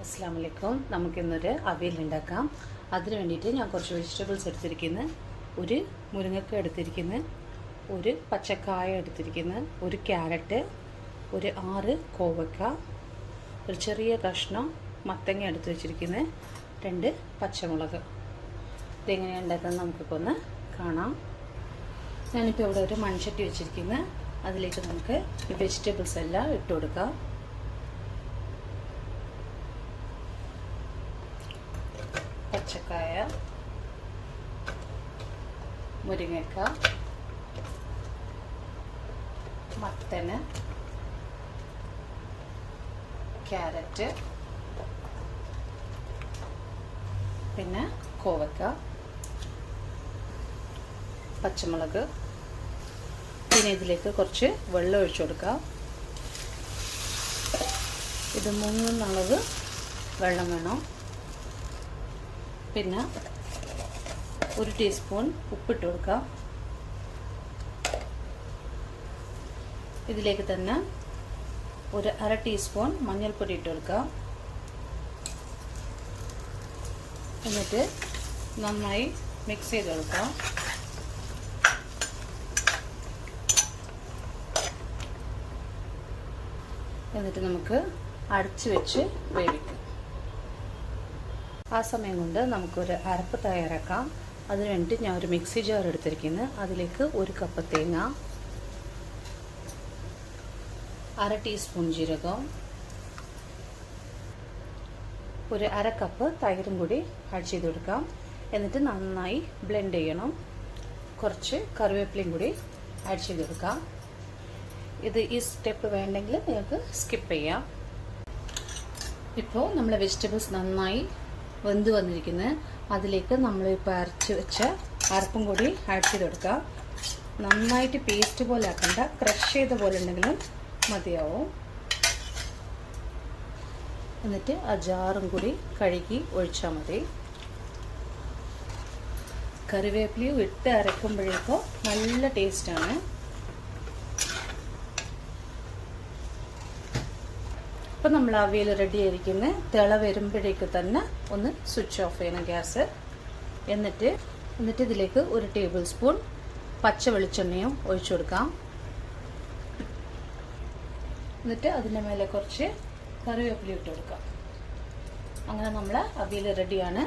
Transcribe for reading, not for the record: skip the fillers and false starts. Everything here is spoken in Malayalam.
അസ്സലാമു അലൈക്കും. നമുക്കിന്നൊരു അവിയൽ ഉണ്ടാക്കാം. അതിന് വേണ്ടിയിട്ട് ഞാൻ കുറച്ച് വെജിറ്റബിൾസ് എടുത്തിരിക്കുന്നു. ഒരു മുരിങ്ങക്ക എടുത്തിരിക്കുന്നു, ഒരു പച്ചക്കായ എടുത്തിരിക്കുന്നു, ഒരു ക്യാരറ്റ്, ഒരു 6 കോവക്ക, ഒരു ചെറിയ കഷ്ണം മത്തങ്ങ എടുത്ത് വെച്ചിരിക്കുന്നു, 2 പച്ചമുളക്. ഇതെങ്ങനെയാണ് ഉണ്ടാക്കുന്നത് നമുക്കിപ്പോൾ ഒന്ന് കാണാം. ഞാനിപ്പോൾ ഇവിടെ ഒരു മൺചട്ടി വെച്ചിരിക്കുന്നു. അതിലേക്ക് നമുക്ക് ഈ വെജിറ്റബിൾസ് എല്ലാം ഇട്ട് കൊടുക്കാം. പച്ചക്കായ, മുരിങ്ങക്ക, മത്തന്, ക്യാരറ്റ്, പിന്നെ കോവക്ക, പച്ചമുളക്. പിന്നെ ഇതിലേക്ക് കുറച്ച് വെള്ളം ഒഴിച്ചു കൊടുക്കാം. ഇത് 3 അളവ് വെള്ളം വേണം. പിന്നെ 1 ടീസ്പൂൺ ഉപ്പിട്ട് കൊടുക്കാം. ഇതിലേക്ക് തന്നെ ഒരു 1/2 ടീസ്പൂൺ മഞ്ഞൾപ്പൊടി ഇട്ട് കൊടുക്കാം. എന്നിട്ട് നന്നായി മിക്സ് ചെയ്ത് കൊടുക്കാം. എന്നിട്ട് നമുക്ക് അടച്ചു വെച്ച് വേവിക്കാം. ആ സമയം കൊണ്ട് നമുക്കൊരു അരപ്പ് തയ്യാറാക്കാം. അതിന് വേണ്ടി ഞാൻ ഒരു മിക്സി ജാർ എടുത്തിരിക്കുന്നു. അതിലേക്ക് 1 കപ്പ് തേങ്ങ, 1/2 ടീസ്പൂൺ ജീരകം, ഒരു 1/2 കപ്പ് തൈരും കൂടി ആഡ് ചെയ്ത് കൊടുക്കാം. എന്നിട്ട് നന്നായി ബ്ലെൻഡ് ചെയ്യണം. കുറച്ച് കറിവേപ്പിലയും കൂടി ആഡ് ചെയ്ത് കൊടുക്കാം. ഈ സ്റ്റെപ്പ് വേണ്ടെങ്കിൽ നിങ്ങൾക്ക് സ്കിപ്പ് ചെയ്യാം. ഇപ്പോൾ നമ്മളെ വെജിറ്റബിൾസ് നന്നായി വെന്ത് വന്നിരിക്കുന്നത്. അതിലേക്ക് നമ്മളിപ്പോൾ അരച്ച് വെച്ച അരപ്പും കൂടി ആഡ് ചെയ്ത് കൊടുക്കാം. നന്നായിട്ട് പേസ്റ്റ് പോലെ ആക്കണ്ട, ക്രഷ് ചെയ്ത പോലെ ഉണ്ടെങ്കിലും മതിയാവും. എന്നിട്ട് ആ ജാറും കൂടി കഴുകി ഒഴിച്ചാൽ മതി. കറിവേപ്പിലയും ഇട്ട് അരക്കുമ്പോഴേക്കോ നല്ല ടേസ്റ്റാണ്. ഇപ്പം നമ്മൾ അവിയൽ റെഡി ആയിരിക്കുന്നത്. തിള വരുമ്പോഴേക്ക് തന്നെ ഒന്ന് സ്വിച്ച് ഓഫ് ചെയ്യണം ഗ്യാസ്. എന്നിട്ട് ഇതിലേക്ക് 1 ടേബിൾ സ്പൂൺ പച്ച വെളിച്ചെണ്ണയും ഒഴിച്ചു കൊടുക്കാം. എന്നിട്ട് അതിൻ്റെ മേലെ കുറച്ച് കറിവേപ്പില ഇട്ട് കൊടുക്കാം. അങ്ങനെ നമ്മളെ അവിയൽ റെഡിയാണ്.